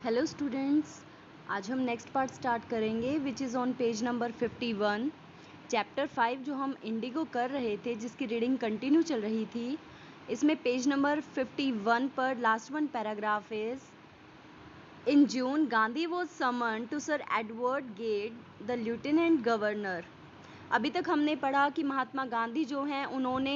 Hello students, आज हम next part start करेंगे which is on page number 51। Chapter 5 जो हम इंडिगो कर रहे थे, जिसकी रीडिंग कंटिन्यू चल रही थी, इसमें पेज नंबर 51 पर last one paragraph is in June Gandhi was summon to sir Edward Gait the lieutenant governor. अभी तक हमने पढ़ा कि महात्मा गांधी जो हैं उन्होंने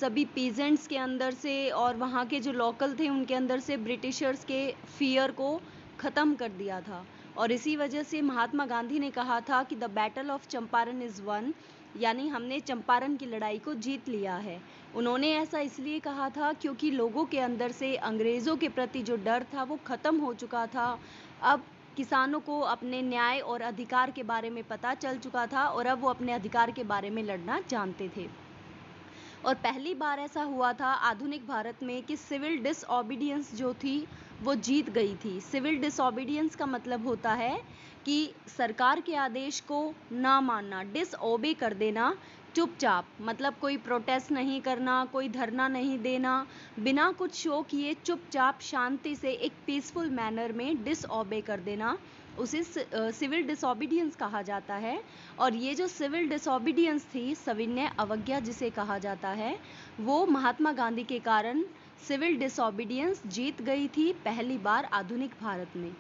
सभी पीजेंट्स के अंदर से और वहाँ के जो लोकल थे उनके अंदर से ब्रिटिशर्स के फियर को ख़त्म कर दिया था, और इसी वजह से महात्मा गांधी ने कहा था कि the battle of Champaran is one, यानी हमने चंपारण की लड़ाई को जीत लिया है। उन्होंने ऐसा इसलिए कहा था क्योंकि लोगों के अंदर से अंग्रेज़ों के प्रति जो डर था वो ख़त्म हो चुका था। अब किसानों को अपने न्याय और अधिकार के बारे में पता चल चुका था और अब वो अपने अधिकार के बारे में लड़ना जानते थे। और पहली बार ऐसा हुआ था आधुनिक भारत में कि सिविल डिसओबीडियंस जो थी वो जीत गई थी। सिविल डिसओबीडियंस का मतलब होता है कि सरकार के आदेश को ना मानना, डिसओबे कर देना, चुपचाप, मतलब कोई प्रोटेस्ट नहीं करना, कोई धरना नहीं देना, बिना कुछ शो किए चुपचाप शांति से एक पीसफुल मैनर में डिसओबे कर देना, उसे सिविल डिसओबीडियंस कहा जाता है। और ये जो सिविल डिसओबीडियंस थी, सविनय अवज्ञा जिसे कहा जाता है, वो महात्मा गांधी के कारण सिविल डिसओबीडियंस जीत गई थी पहली बार आधुनिक भारत में।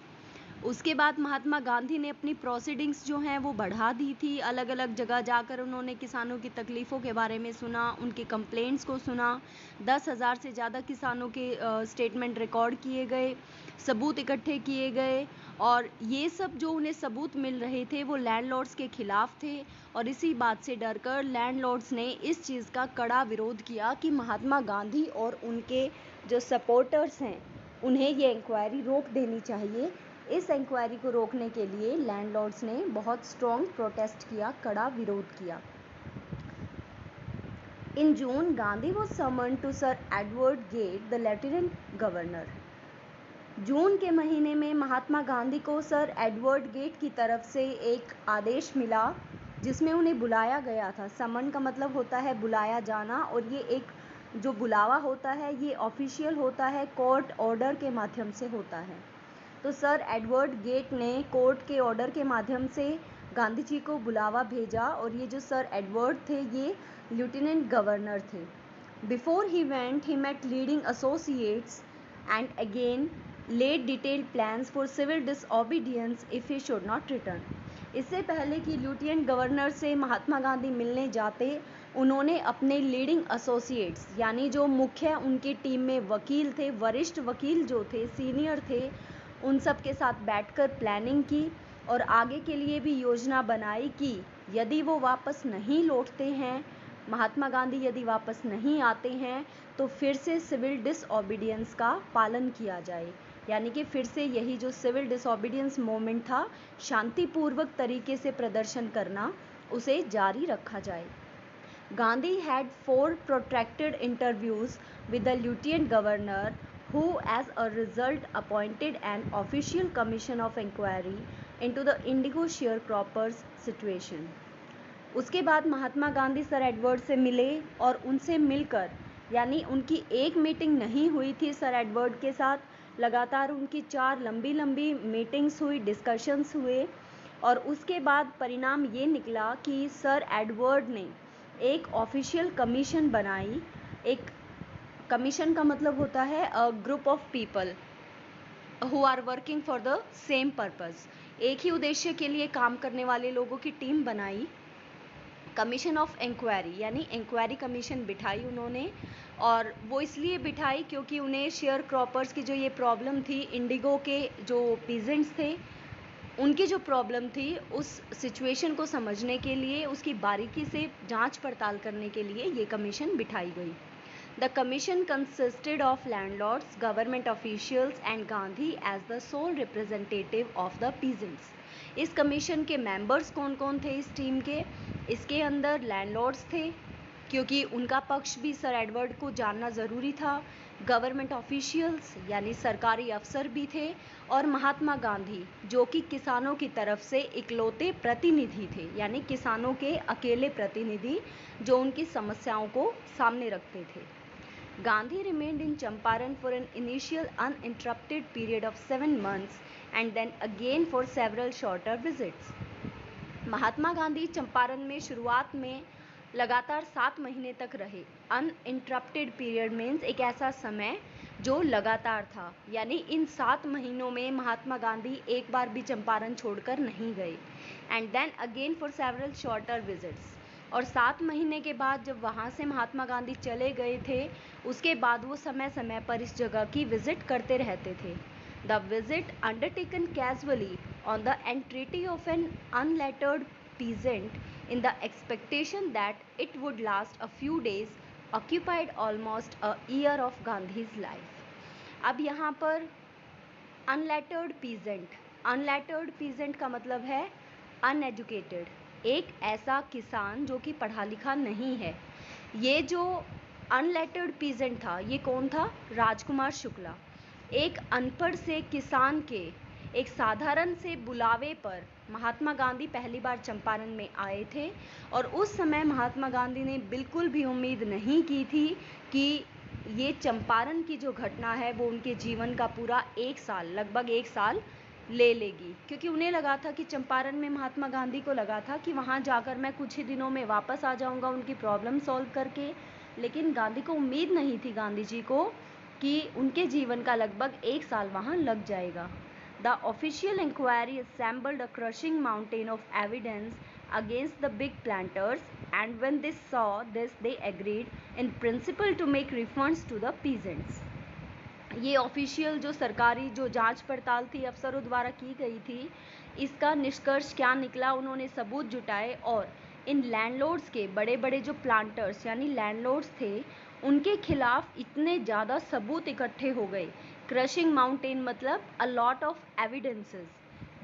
उसके बाद महात्मा गांधी ने अपनी प्रोसीडिंग्स जो हैं वो बढ़ा दी थी। अलग अलग जगह जाकर उन्होंने किसानों की तकलीफ़ों के बारे में सुना, उनके कंप्लेंट्स को सुना। 10,000 से ज़्यादा किसानों के स्टेटमेंट रिकॉर्ड किए गए, सबूत इकट्ठे किए गए, और ये सब जो उन्हें सबूत मिल रहे थे वो लैंडलॉर्ड्स के खिलाफ थे। और इसी बात से डरकर लैंडलॉर्ड्स ने इस चीज़ का कड़ा विरोध किया कि महात्मा गांधी और उनके जो सपोर्टर्स हैं उन्हें ये इंक्वायरी रोक देनी चाहिए। इस इंक्वायरी को रोकने के लिए लैंडलॉर्ड्स ने बहुत स्ट्रॉन्ग प्रोटेस्ट किया, कड़ा विरोध किया। In June Gandhi was summon to sir Edward Gait the lieutenant governor. जून के महीने में महात्मा गांधी को सर एडवर्ड गेट की तरफ से एक आदेश मिला जिसमें उन्हें बुलाया गया था। समन का मतलब होता है बुलाया जाना, और ये एक जो बुलावा होता है ये ऑफिशियल होता है, कोर्ट ऑर्डर के माध्यम से होता है। तो सर एडवर्ड गेट ने कोर्ट के ऑर्डर के माध्यम से गांधी जी को बुलावा भेजा, और ये जो सर एडवर्ड थे ये लेफ्टिनेंट गवर्नर थे। Before he went he met leading associates and again laid detailed plans for civil disobedience if he should not return। इससे पहले कि लेफ्टिनेंट गवर्नर से महात्मा गांधी मिलने जाते, उन्होंने अपने लीडिंग एसोसिएट्स यानी जो मुख्य उनकी टीम में वकील थे, वरिष्ठ वकील जो थे, सीनियर थे, उन सब के साथ बैठकर प्लानिंग की और आगे के लिए भी योजना बनाई कि यदि वो वापस नहीं लौटते हैं, महात्मा गांधी यदि वापस नहीं आते हैं, तो फिर से सिविल डिसओबीडियंस का पालन किया जाए। यानी कि फिर से यही जो सिविल डिसओबीडियंस मूवमेंट था, शांतिपूर्वक तरीके से प्रदर्शन करना, उसे जारी रखा जाए। Gandhi had 4 protracted interviews with the lieutenant governor, who as a result appointed an official commission of inquiry into the indigo sharecroppers situation। उसके बाद महात्मा गांधी सर एडवर्ड से मिले, और उनसे मिलकर, यानी उनकी एक मीटिंग नहीं हुई थी सर एडवर्ड के साथ, लगातार उनकी 4 लंबी लंबी मीटिंग्स हुई, डिस्कशंस हुए, और उसके बाद परिणाम ये निकला कि सर एडवर्ड ने एक ऑफिशियल कमीशन बनाई। एक कमीशन का मतलब होता है a group of people who are working for the same purpose, एक ही उद्देश्य के लिए काम करने वाले लोगों की टीम बनाई। कमीशन ऑफ इंक्वायरी यानी इंक्वायरी कमीशन बिठाई उन्होंने, और वो इसलिए बिठाई क्योंकि उन्हें शेयर क्रॉपर्स की जो ये प्रॉब्लम थी, इंडिगो के जो पीजेंट्स थे उनकी जो प्रॉब्लम थी, उस सिचुएशन को समझने के लिए, उसकी बारीकी से जांच पड़ताल करने के लिए ये कमीशन बिठाई गई। The commission consisted of landlords, government officials and Gandhi as the sole representative of the peasants. इस कमीशन के मेंबर्स कौन कौन थे इस टीम के? इसके अंदर लैंडलॉर्ड्स थे, क्योंकि उनका पक्ष भी सर एडवर्ड को जानना ज़रूरी था। गवर्नमेंट ऑफिशियल्स यानी सरकारी अफसर भी थे, और महात्मा गांधी जो कि किसानों की तरफ से इकलौते प्रतिनिधि थे, यानी किसानों के अकेले प्रतिनिधि जो उनकी समस्याओं को सामने रखते थे। Gandhi remained in Champaran for an initial uninterrupted period of 7 months and then again for several shorter visits. Mahatma Gandhi Champaran में शुरुआत में लगातार 7 महीने तक रहे। अनइंटरप्टेड पीरियड मीन्स एक ऐसा समय जो लगातार था, यानी इन 7 महीनों में महात्मा गांधी एक बार भी चंपारण छोड़कर नहीं गए। And then again for several shorter visits, और 7 महीने के बाद जब वहाँ से महात्मा गांधी चले गए थे, उसके बाद वो समय समय पर इस जगह की विजिट करते रहते थे। The visit, undertaken casually on the entreaty of an unlettered peasant in the expectation that it would last a few days, occupied almost a year of Gandhi's life. अब यहाँ पर unlettered peasant का मतलब है uneducated, एक ऐसा किसान जो कि पढ़ा लिखा नहीं है। ये जो अनलेटर्ड पीजेंट था, ये कौन था? राजकुमार शुक्ला। एक अनपढ़ से किसान के एक साधारण से बुलावे पर महात्मा गांधी पहली बार चंपारण में आए थे, और उस समय महात्मा गांधी ने बिल्कुल भी उम्मीद नहीं की थी कि ये चंपारण की जो घटना है वो उनके जीवन का पूरा 1 साल, लगभग 1 साल ले लेगी, क्योंकि उन्हें लगा था कि चंपारण में महात्मा गांधी को लगा था कि वहाँ जाकर मैं कुछ ही दिनों में वापस आ जाऊँगा उनकी प्रॉब्लम सॉल्व करके। लेकिन गांधी को उम्मीद नहीं थी, गांधी जी को, कि उनके जीवन का लगभग 1 साल वहाँ लग जाएगा। The official inquiry assembled a crushing mountain of evidence against the big planters, and when they saw this, they agreed in principle to make refunds to the peasants. ये ऑफिशियल जो सरकारी जो जांच पड़ताल थी अफसरों द्वारा की गई थी, इसका निष्कर्ष क्या निकला? उन्होंने सबूत जुटाए और इन लैंडलॉर्ड्स के, बड़े बड़े जो प्लांटर्स यानी लैंडलॉर्ड्स थे, उनके खिलाफ इतने ज़्यादा सबूत इकट्ठे हो गए। क्रशिंग माउंटेन मतलब अ लॉट ऑफ एविडेंसेस,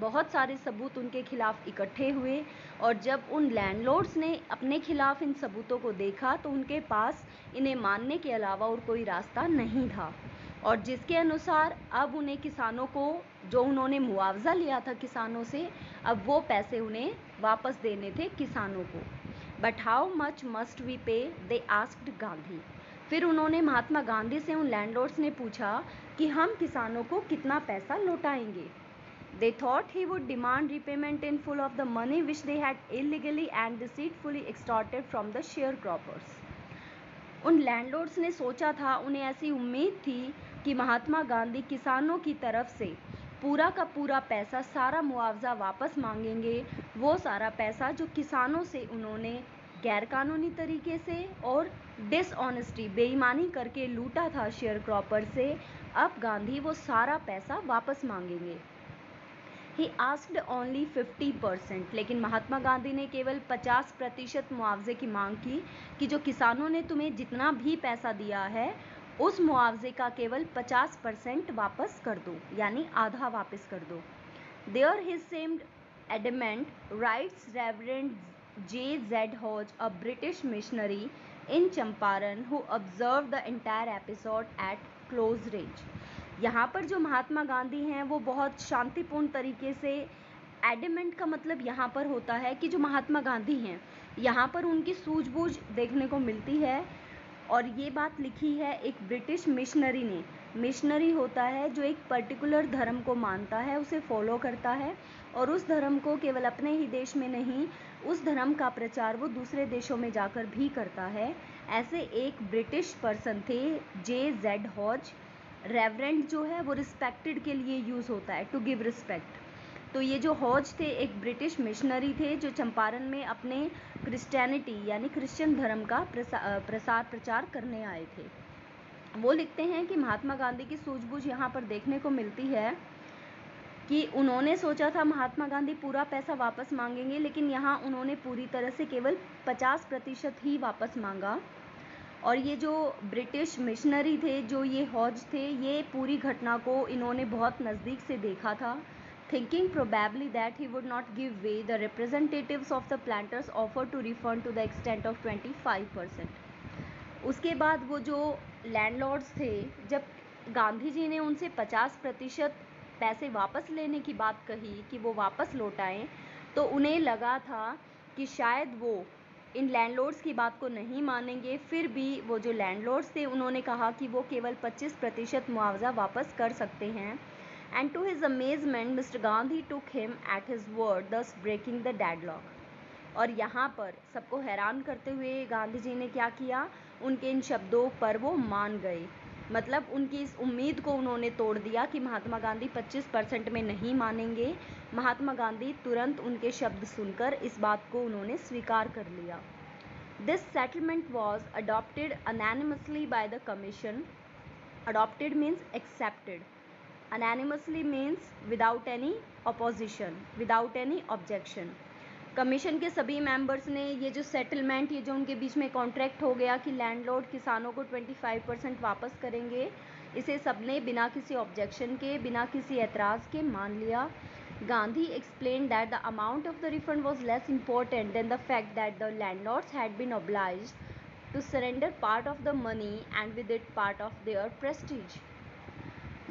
बहुत सारे सबूत उनके खिलाफ इकट्ठे हुए, और जब उन लैंडलॉर्ड्स ने अपने खिलाफ इन सबूतों को देखा तो उनके पास इन्हें मानने के अलावा और कोई रास्ता नहीं था, और जिसके अनुसार अब उन्हें किसानों को, जो उन्होंने मुआवजा लिया था किसानों से, अब वो पैसे उन्हें वापस देने थे किसानों को। But how much must we pay, they asked Gandhi. फिर उन्होंने महात्मा गांधी से, उन लैंडलॉर्ड्स ने पूछा कि हम किसानों को कितना पैसा लौटाएंगे। They thought he would demand repayment in full of the money which they had illegally and deceitfully extorted from the sharecroppers. उन लैंडलॉर्ड्स ने सोचा था, उन्हें ऐसी उम्मीद थी कि महात्मा गांधी किसानों की तरफ से पूरा का पूरा पैसा, सारा मुआवजा वापस मांगेंगे। वो सारा पैसा जो किसानों से उन्होंने गैरकानूनी तरीके से और डिसऑनेस्टी, बेईमानी करके लूटा था शेयर क्रॉपर से, अब गांधी वो सारा पैसा वापस मांगेंगे। ही आस्क्ड ओनली 50%, लेकिन महात्मा गांधी ने केवल 50% मुआवजे की मांग की कि जो किसानों ने तुम्हें जितना भी पैसा दिया है उस मुआवजे का केवल 50% वापस कर दो, यानी आधा वापस कर दो। There he seemed adamant, writes reverend J.Z. Hodge, a British missionary in Champaran who observed the entire episode at close range. यहाँ पर जो महात्मा गांधी हैं वो बहुत शांतिपूर्ण तरीके से, एडमेंट का मतलब यहाँ पर होता है कि जो महात्मा गांधी हैं यहाँ पर उनकी सूझबूझ देखने को मिलती है, और ये बात लिखी है एक ब्रिटिश मिशनरी ने। मिशनरी होता है जो एक पर्टिकुलर धर्म को मानता है, उसे फॉलो करता है, और उस धर्म को केवल अपने ही देश में नहीं, उस धर्म का प्रचार वो दूसरे देशों में जाकर भी करता है। ऐसे एक ब्रिटिश पर्सन थे J.Z. हॉज। रेवरेंड जो है वो रिस्पेक्टेड के लिए यूज़ होता है, टू गिव रिस्पेक्ट। तो ये जो हॉज थे एक ब्रिटिश मिशनरी थे जो चंपारण में अपने क्रिश्चियनिटी यानी क्रिश्चियन धर्म का प्रचार करने आए थे। वो लिखते हैं कि महात्मा गांधी की सूझबूझ यहाँ पर देखने को मिलती है कि उन्होंने सोचा था महात्मा गांधी पूरा पैसा वापस मांगेंगे, लेकिन यहाँ उन्होंने पूरी तरह से केवल 50% ही वापस मांगा। और ये जो ब्रिटिश मिशनरी थे, जो ये हॉज थे, ये पूरी घटना को इन्होंने बहुत नज़दीक से देखा था। Thinking probably that he would not give way, the representatives of the planters offered to refund to the extent of 25%. उसके बाद वो जो लैंडलॉर्ड्स थे, जब गांधी जी ने उनसे 50% पैसे वापस लेने की बात कही कि वो वापस लौटाएं, तो उन्हें लगा था कि शायद वो इन लैंडलॉर्ड्स की बात को नहीं मानेंगे। फिर भी वो जो लैंडलॉर्ड्स थे उन्होंने कहा कि वो केवल 25% मुआवजा वापस कर सकते हैं। And to his amazement mister Gandhi took him at his word, thus breaking the deadlock. और यहाँ पर सबको हैरान करते हुए गांधी जी ने क्या किया, उनके इन शब्दों पर वो मान गए। मतलब उनकी इस उम्मीद को उन्होंने तोड़ दिया कि महात्मा गांधी 25% में नहीं मानेंगे। महात्मा गांधी तुरंत उनके शब्द सुनकर इस बात को उन्होंने स्वीकार कर लिया। This settlement was adopted unanimously by the commission. Adopted means accepted, unanimously means without any opposition, without any objection. Commission के सभी मेंबर्स ने ये जो सेटलमेंट, ये जो उनके बीच में कॉन्ट्रैक्ट हो गया कि लैंडलॉर्ड किसानों को 25% वापस करेंगे, इसे सबने बिना किसी ऑब्जेक्शन के, बिना किसी एतराज़ के मान लिया। Gandhi explained that the amount of the refund was less important than the fact that the landlords had been obliged to surrender part of the money and with it part of their prestige.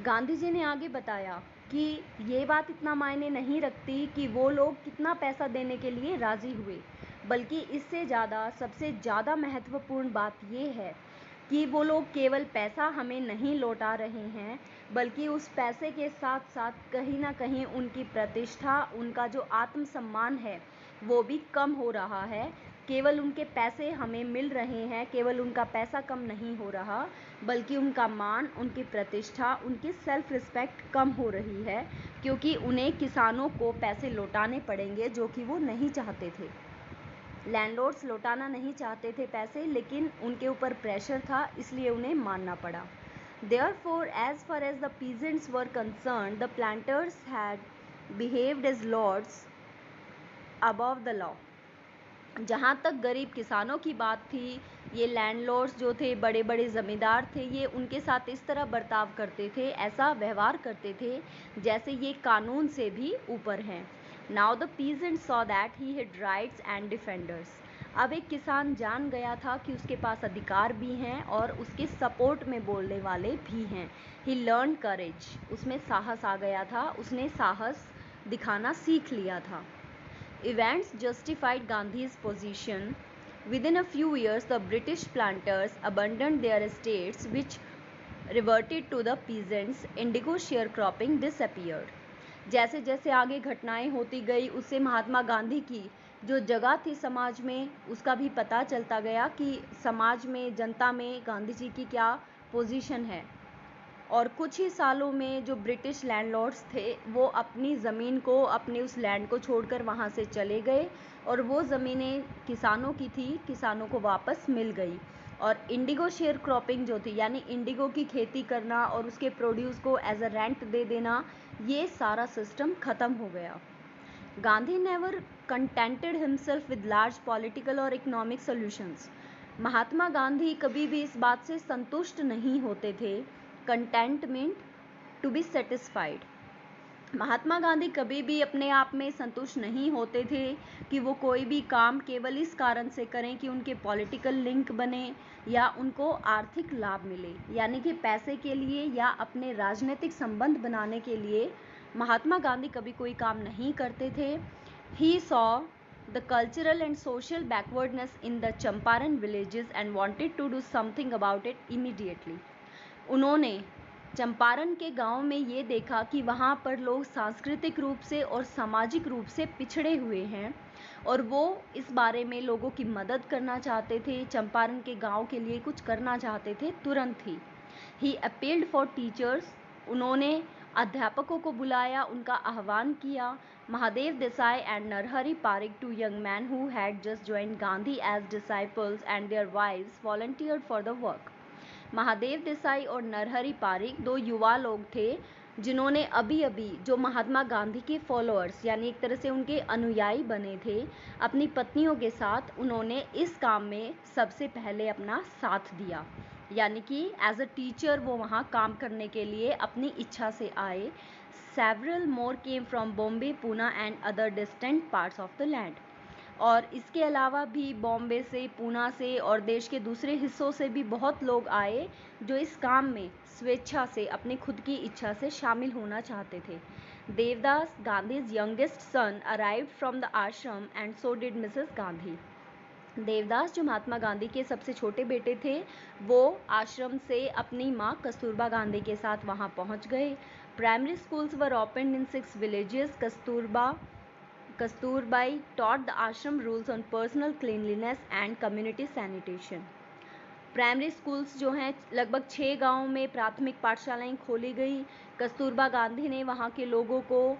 Gandhi ji ने आगे बताया कि ये बात इतना मायने नहीं रखती कि वो लोग कितना पैसा देने के लिए राज़ी हुए, बल्कि इससे ज़्यादा, सबसे ज़्यादा महत्वपूर्ण बात ये है कि वो लोग केवल पैसा हमें नहीं लौटा रहे हैं, बल्कि उस पैसे के साथ साथ कहीं ना कहीं उनकी प्रतिष्ठा, उनका जो आत्मसम्मान है वो भी कम हो रहा है। केवल उनके पैसे हमें मिल रहे हैं, केवल उनका पैसा कम नहीं हो रहा, बल्कि उनका मान, उनकी प्रतिष्ठा, उनकी सेल्फ रिस्पेक्ट कम हो रही है, क्योंकि उन्हें किसानों को पैसे लौटाने पड़ेंगे जो कि वो नहीं चाहते थे। लैंडलॉर्ड्स लौटाना नहीं चाहते थे पैसे, लेकिन उनके ऊपर प्रेशर था, इसलिए उन्हें मानना पड़ा। Therefore, as far as the peasants were concerned, the planters had behaved as lords above the law. जहाँ तक गरीब किसानों की बात थी, ये लैंडलॉर्ड्स जो थे, बड़े बड़े ज़मींदार थे, ये उनके साथ इस तरह बर्ताव करते थे, ऐसा व्यवहार करते थे जैसे ये कानून से भी ऊपर हैं। Now the peasants saw that he had rights and defenders. अब एक किसान जान गया था कि उसके पास अधिकार भी हैं और उसके सपोर्ट में बोलने वाले भी हैं। ही लर्न करेज, उसमें साहस आ गया था, उसने साहस दिखाना सीख लिया था। Events justified Gandhi's position. Within a few years, the British planters abandoned their estates, which reverted to the peasants. Indigo sharecropping disappeared. जैसे जैसे आगे घटनाएं होती गई, उससे महात्मा गांधी की जो जगह थी समाज में, उसका भी पता चलता गया कि समाज में, जनता में गांधी जी की क्या पोजीशन है। और कुछ ही सालों में जो ब्रिटिश लैंडलॉर्ड्स थे वो अपनी ज़मीन को, अपने उस लैंड को छोड़कर वहाँ से चले गए और वो ज़मीनें किसानों की थी, किसानों को वापस मिल गई। और इंडिगो शेयर क्रॉपिंग जो थी, यानी इंडिगो की खेती करना और उसके प्रोड्यूस को एज अ रेंट दे देना, ये सारा सिस्टम ख़त्म हो गया। Gandhi never contented himself with large political और इकोनॉमिक सॉल्यूशंस। महात्मा गांधी कभी भी इस बात से संतुष्ट नहीं होते थे। Contentment, to be satisfied. Mahatma Gandhi कभी भी अपने आप में संतुष्ट नहीं होते थे कि वो कोई भी काम केवल इस कारण से करें कि उनके पॉलिटिकल लिंक बने या उनको आर्थिक लाभ मिले, यानी कि पैसे के लिए या अपने राजनीतिक संबंध बनाने के लिए महात्मा गांधी कभी कोई काम नहीं करते थे। He saw the cultural and social backwardness in the Champaran villages and wanted to do something about it immediately. उन्होंने चंपारण के गांव में ये देखा कि वहाँ पर लोग सांस्कृतिक रूप से और सामाजिक रूप से पिछड़े हुए हैं और वो इस बारे में लोगों की मदद करना चाहते थे, चंपारण के गांव के लिए कुछ करना चाहते थे तुरंत ही। ही अपील्ड फॉर टीचर्स, उन्होंने अध्यापकों को बुलाया, उनका आह्वान किया। Mahadev Desai and Narhari Parikh, two young men who had just joined Gandhi as disciples and their wives volunteered for the work. Mahadev Desai और नरहरि पारिक दो युवा लोग थे जिन्होंने अभी अभी, जो महात्मा गांधी के फॉलोअर्स यानी एक तरह से उनके अनुयायी बने थे, अपनी पत्नियों के साथ उन्होंने इस काम में सबसे पहले अपना साथ दिया। यानी कि एज अ टीचर वो वहाँ काम करने के लिए अपनी इच्छा से आए। Several more came from Bombay, Poona and other distant parts of the land. और इसके अलावा भी बॉम्बे से, पूना से और देश के दूसरे हिस्सों से भी बहुत लोग आए जो इस काम में स्वेच्छा से, अपनी खुद की इच्छा से शामिल होना चाहते थे। Devdas, Gandhi's youngest son, arrived from the ashram and so did Mrs Gandhi. Devdas जो महात्मा गांधी के सबसे छोटे बेटे थे, वो आश्रम से अपनी माँ कस्तूरबा गांधी के साथ वहाँ पहुँच गए। Primary schools were opened in 6 villages. Kasturbai taught the ashram rules on personal cleanliness and community sanitation. Primary schools जो हैं लगभग 6 गांवों में प्राथमिक पाठशालाएं खोली गई। कस्तूरबा गांधी ने वहाँ के लोगों को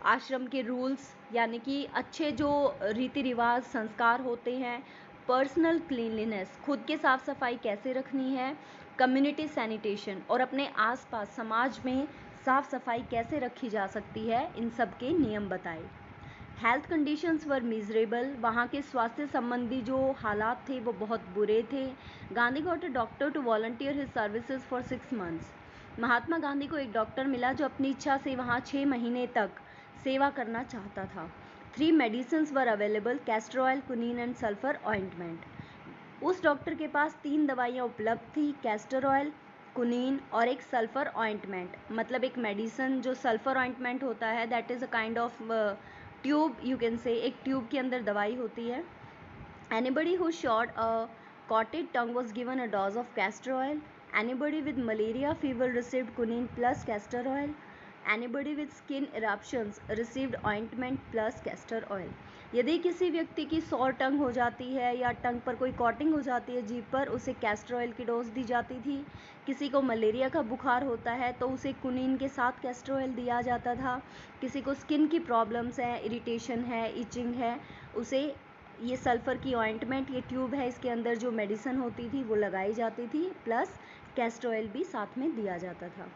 आश्रम के रूल्स यानी कि अच्छे जो रीति रिवाज संस्कार होते हैं, पर्सनल क्लीनलीनेस खुद के साफ सफाई कैसे रखनी है, कम्युनिटी सैनिटेशन और अपने आसपास समाज में साफ सफाई कैसे रखी जा सकती है, इन सब के नियम बताए। हेल्थ कंडीशंस वर मिजरेबल, वहाँ के स्वास्थ्य संबंधी जो हालात थे वो बहुत बुरे थे। Gandhi got a doctor to volunteer his services for 6 months. Mahatma Gandhi को एक डॉक्टर मिला जो अपनी इच्छा से वहाँ 6 महीने तक सेवा करना चाहता था। 3 medicines were available, castor oil, quinine and sulphur ointment. उस डॉक्टर के पास 3 दवाइयाँ उपलब्ध थी, कैस्टर ऑयल, कुनीन और एक सल्फर ऑइंटमेंट। मतलब एक मेडिसिन जो सल्फर ऑइंटमेंट होता है, that is a kind of tube, you can say, एक ट्यूब के अंदर दवाई होती है। Anybody who shot a cottage tongue was given a dose of castor oil. Anybody with malaria fever received quinine plus castor oil. Anybody with skin eruptions received ointment plus castor oil. यदि किसी व्यक्ति की सौर टंग हो जाती है या टंग पर कोई कॉटिंग हो जाती है जीभ पर, उसे कैस्टर ऑयल की डोज दी जाती थी। किसी को मलेरिया का बुखार होता है तो उसे कुनीन के साथ कैस्टर ऑयल दिया जाता था। किसी को स्किन की प्रॉब्लम्स है, इरिटेशन है, इचिंग है, उसे ये सल्फ़र की ऑइंटमेंट, ये ट्यूब है, इसके अंदर जो मेडिसिन होती थी वो लगाई जाती थी, प्लस कैस्टर ऑयल भी साथ में दिया जाता था।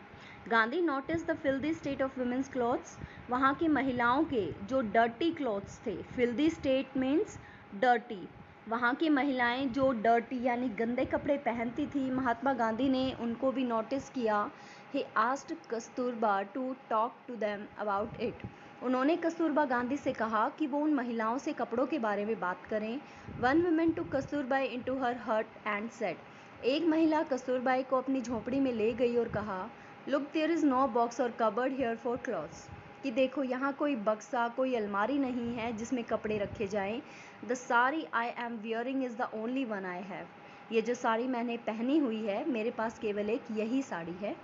Gandhi notice the filthy state of women's clothes, वहाँ की महिलाओं के जो डर्टी क्लॉथ्स थे, फिल्दी स्टेट मीन्स डर्टी, वहाँ की महिलाएं जो डर्टी यानी गंदे कपड़े पहनती थी, महात्मा गांधी ने उनको भी नोटिस किया। He asked Kasturba to talk to them about it, उन्होंने कस्तूरबा गांधी से कहा कि वो उन महिलाओं से कपड़ों के बारे में बात करें। One woman took Kasturbai into her hut and said, एक महिला कस्तूरबाई को अपनी झोपड़ी में ले गई और कहा, look there is no box or cupboard here for clothes, कि देखो यहाँ कोई बक्सा, कोई अलमारी नहीं है जिसमें कपड़े रखे जाएं। The sari I am wearing is the only one I have, ये जो साड़ी मैंने पहनी हुई है, मेरे पास केवल एक यही साड़ी है।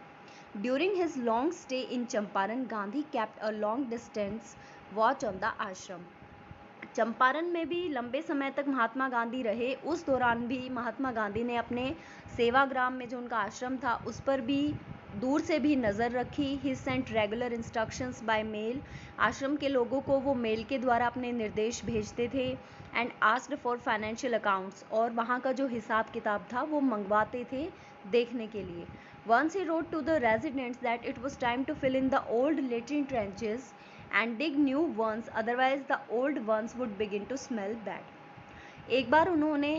During his long stay in Champaran, Gandhi kept a long distance watch on the ashram. Champaran में भी लंबे समय तक महात्मा गांधी रहे। उस दौरान भी महात्मा गांधी ने अपने सेवाग्राम में जो उनका आश्रम था उस पर भी दूर से भी नज़र रखी। He sent regular instructions by mail, ashram के लोगों को वो मेल के द्वारा अपने निर्देश भेजते थे। And asked for financial accounts, और वहाँ का जो हिसाब किताब था वो मंगवाते थे देखने के लिए। Once he wrote to the residents that it was time to fill in the old latrine trenches and dig new ones, otherwise the old ones would begin to smell bad. एक बार उन्होंने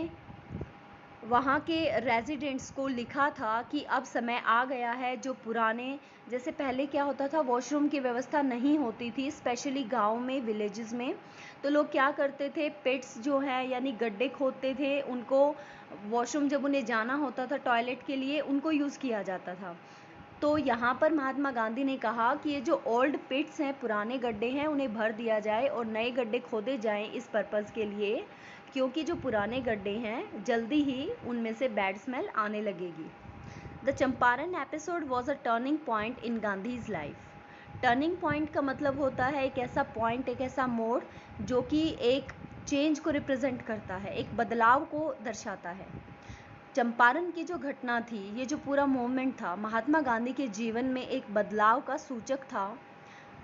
वहाँ के रेजिडेंट्स को लिखा था कि अब समय आ गया है, जो पुराने, जैसे पहले क्या होता था, वॉशरूम की व्यवस्था नहीं होती थी स्पेशली गांव में, विलेजेस में, तो लोग क्या करते थे, पिट्स जो है यानी गड्ढे खोदते थे, उनको वॉशरूम जब उन्हें जाना होता था टॉयलेट के लिए, उनको यूज़ किया जाता था। तो यहाँ पर महात्मा गांधी ने कहा कि ये जो ओल्ड पिट्स हैं, पुराने गड्ढे हैं, उन्हें भर दिया जाए और नए गड्ढे खोदे जाएं इस पर्पज़ के लिए, क्योंकि जो पुराने गड्ढे हैं जल्दी ही उनमें से बैड स्मेल आने लगेगी। The Champaran episode was a turning point in Gandhi's life. Turning point का मतलब होता है एक ऐसा पॉइंट, एक ऐसा मोड़ जो कि एक चेंज को रिप्रेजेंट करता है, एक बदलाव को दर्शाता है। चंपारण की जो घटना थी, ये जो पूरा मूवमेंट था, महात्मा गांधी के जीवन में एक बदलाव का सूचक था।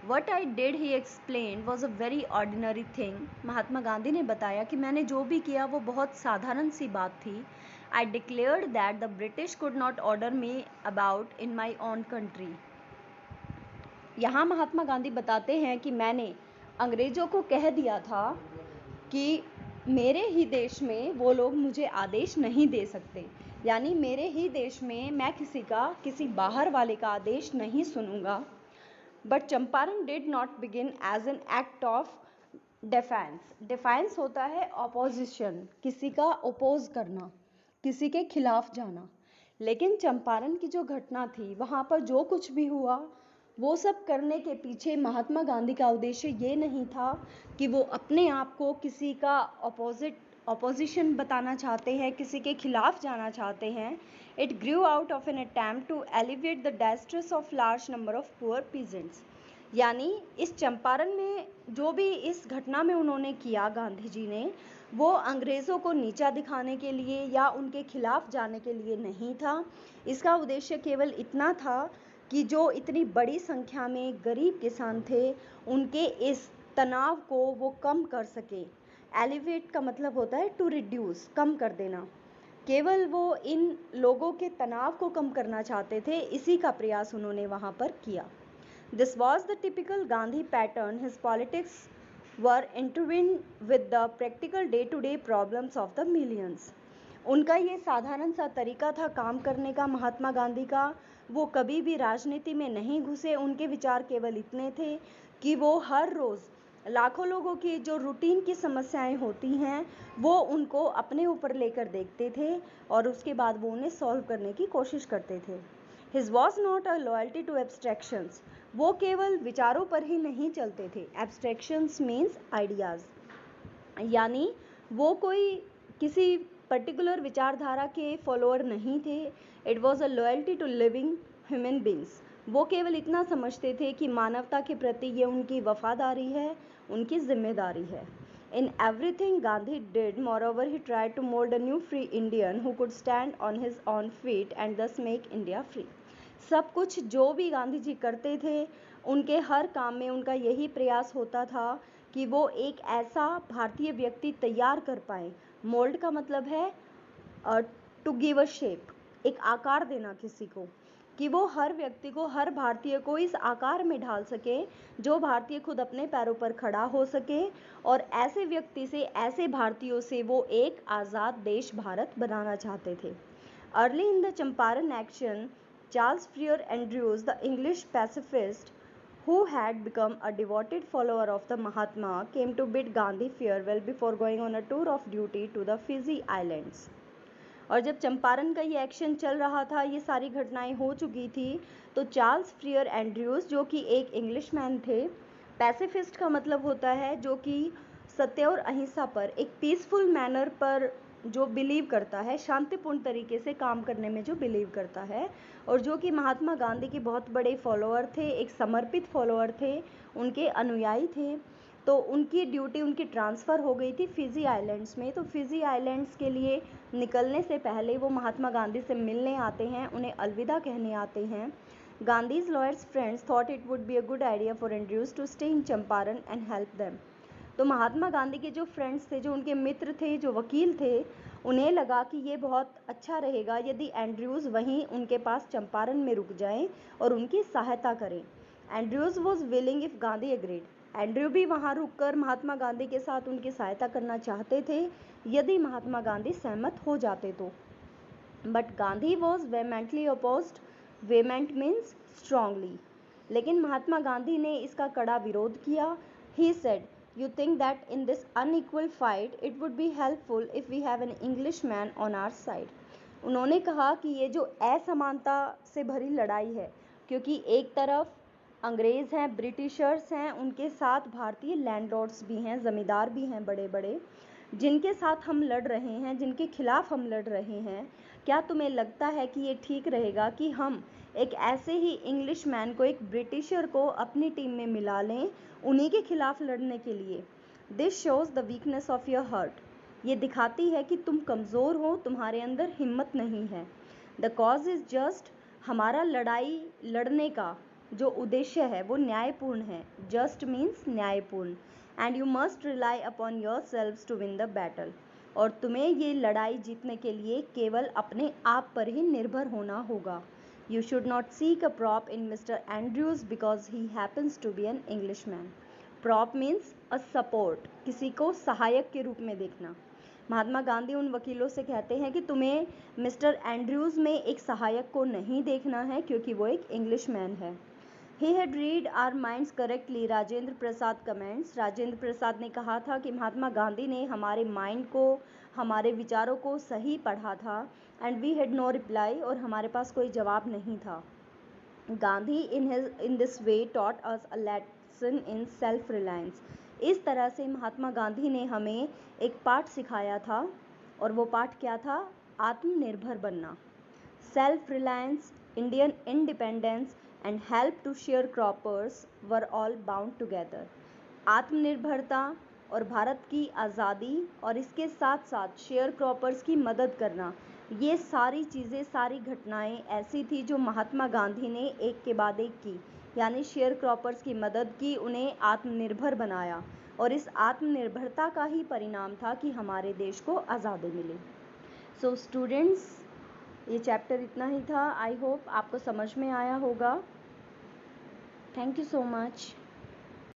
What I did, he explained, was a very ordinary thing. महात्मा गांधी ने बताया कि मैंने जो भी किया वो बहुत साधारण सी बात थी। I declared that the British could not order me about in my own country. यहाँ महात्मा गांधी बताते हैं कि मैंने अंग्रेज़ों को कह दिया था कि मेरे ही देश में वो लोग मुझे आदेश नहीं दे सकते, यानी मेरे ही देश में मैं किसी बाहर वाले का आदेश नहीं सुनूंगा। But Champaran did not begin as an act of defence. Defence होता है ऑपोजिशन, किसी का ओपोज करना, किसी के खिलाफ जाना। लेकिन चंपारण की जो घटना थी, वहाँ पर जो कुछ भी हुआ, वो सब करने के पीछे महात्मा गांधी का उद्देश्य ये नहीं था कि वो अपने आप को किसी का अपोजिट ऑपोजिशन बताना चाहते हैं, किसी के खिलाफ जाना चाहते हैं। It grew out of an attempt to alleviate the distress of large number of poor peasants. यानी इस चंपारण में जो भी इस घटना में उन्होंने किया, गांधी जी ने, वो अंग्रेज़ों को नीचा दिखाने के लिए या उनके खिलाफ जाने के लिए नहीं था। इसका उद्देश्य केवल इतना था कि जो इतनी बड़ी संख्या में गरीब किसान थे, उनके इस तनाव को वो कम कर सके। एलिवेट का मतलब होता है टू रिड्यूस, कम कर देना। केवल वो इन लोगों के तनाव को कम करना चाहते थे, इसी का प्रयास उन्होंने वहाँ पर किया। This was the typical Gandhi pattern. His politics were intertwined with the practical day-to-day problems of the millions. उनका ये साधारण सा तरीका था काम करने का, महात्मा गांधी का। वो कभी भी राजनीति में नहीं घुसे। उनके विचार केवल इतने थे कि वो हर रोज़ लाखों लोगों की जो रूटीन की समस्याएं होती हैं, वो उनको अपने ऊपर लेकर देखते थे और उसके बाद वो उन्हें सॉल्व करने की कोशिश करते थे। His was not a loyalty to abstractions. वो केवल विचारों पर ही नहीं चलते थे। Abstractions means ideas. यानी वो कोई किसी पर्टिकुलर विचारधारा के फॉलोअर नहीं थे। It was a loyalty to living human beings. वो केवल इतना समझते थे कि मानवता के प्रति ये उनकी वफादारी है, उनकी जिम्मेदारी है। In everything Gandhi did, moreover, he tried to mold a new free Indian who could stand on his own feet and thus make India free. सब कुछ जो भी गांधी जी करते थे, उनके हर काम में उनका यही प्रयास होता था कि वो एक ऐसा भारतीय व्यक्ति तैयार कर पाए। मोल्ड का मतलब है टू गिव अ शेप, एक आकार देना किसी को, कि वो हर व्यक्ति को, हर भारतीय को इस आकार में ढाल सके जो भारतीय खुद अपने पैरों पर खड़ा हो सके। और ऐसे व्यक्ति से, ऐसे भारतीयों से वो एक आज़ाद देश भारत बनाना चाहते थे। Early in the Champaran action, Charles Freer Andrews, the English pacifist who had become a devoted follower of the Mahatma, came to bid Gandhi farewell before going on a tour of duty to the Fiji Islands. और जब चंपारण का ये action चल रहा था, ये सारी घटनाएं हो चुकी थी, तो चार्ल्स फ्रियर एंड्रयूज, जो कि एक इंग्लिशमैन थे, पैसिफिस्ट का मतलब होता है जो कि सत्य और अहिंसा पर, एक पीसफुल मैनर पर जो बिलीव करता है, शांतिपूर्ण तरीके से काम करने में जो बिलीव करता है, और जो कि महात्मा गांधी के बहुत बड़े फॉलोअर थे, एक समर्पित फॉलोअर थे, उनके अनुयायी थे। तो उनकी ड्यूटी, उनकी ट्रांसफ़र हो गई थी फिजी आइलैंड्स में। तो फिजी आइलैंड्स के लिए निकलने से पहले वो महात्मा गांधी से मिलने आते हैं, उन्हें अलविदा कहने आते हैं। Gandhi's lawyers friends thought it would be a good idea for Andrews to stay in Champaran and help them. तो महात्मा गांधी के जो फ्रेंड्स थे, जो उनके मित्र थे, जो वकील थे, उन्हें लगा कि ये बहुत अच्छा रहेगा यदि एंड्रयूज़ वहीं उनके पास चंपारण में रुक जाएं और उनकी सहायता करें। Andrews was willing if Gandhi agreed. Andrew भी वहाँ रुककर महात्मा गांधी के साथ उनकी सहायता करना चाहते थे यदि महात्मा गांधी सहमत हो जाते तो। But Gandhi was vehemently opposed. Vehement means strongly. लेकिन महात्मा गांधी ने इसका कड़ा विरोध किया। He said, You think that in this unequal fight it would be helpful if we have an Englishman on our side. उन्होंने कहा कि ये जो असमानता से भरी लड़ाई है, क्योंकि एक तरफ अंग्रेज़ हैं, ब्रिटिशर्स हैं, उनके साथ भारतीय लैंडलॉर्ड्स भी हैं, ज़मींदार भी हैं बड़े बड़े, जिनके साथ हम लड़ रहे हैं, जिनके खिलाफ हम लड़ रहे हैं। क्या तुम्हें लगता है कि ये ठीक रहेगा कि हम एक ऐसे ही इंग्लिश मैन को, एक ब्रिटिशर को अपनी टीम में मिला लें उन्हीं के खिलाफ लड़ने के लिए? This shows the weakness of your heart. ये दिखाती है कि तुम कमज़ोर हो, तुम्हारे अंदर हिम्मत नहीं है। The cause is just. हमारा लड़ाई लड़ने का जो उद्देश्य है वो न्यायपूर्ण है। जस्ट मीन्स न्यायपूर्ण। And you must rely upon yourselves to win the battle. और तुम्हें ये लड़ाई जीतने के लिए केवल अपने आप पर ही निर्भर होना होगा। You should not seek a prop in Mr. Andrews because he happens to be an Englishman. Prop means a support, किसी को सहायक के रूप में देखना। महात्मा गांधी उन वकीलों से कहते हैं कि तुम्हें मिस्टर एंड्रयूज़ में एक सहायक को नहीं देखना है क्योंकि वो एक इंग्लिशमैन है। He had read our minds correctly, Rajendra Prasad comments. Rajendra Prasad ने कहा था कि महात्मा गांधी ने हमारे माइंड को, हमारे विचारों को सही पढ़ा था। And we had no reply, और हमारे पास कोई जवाब नहीं था। Gandhi in this way taught us a lesson in self reliance. इस तरह से महात्मा गांधी ने हमें एक पाठ सिखाया था, और वो पाठ क्या था? आत्मनिर्भर बनना। Self reliance, Indian independence and help to sharecroppers were all bound together. आत्मनिर्भरता और भारत की आज़ादी और इसके साथ साथ शेयर क्रॉपर्स की मदद करना, ये सारी चीज़ें, सारी घटनाएं ऐसी थी जो महात्मा गांधी ने एक के बाद एक की, यानी शेयर क्रॉपर्स की मदद की, उन्हें आत्मनिर्भर बनाया, और इस आत्मनिर्भरता का ही परिणाम था कि हमारे देश को आज़ादी मिली। सो स्टूडेंट्स, ये चैप्टर इतना ही था। आई होप आपको समझ में आया होगा। Thank you so much.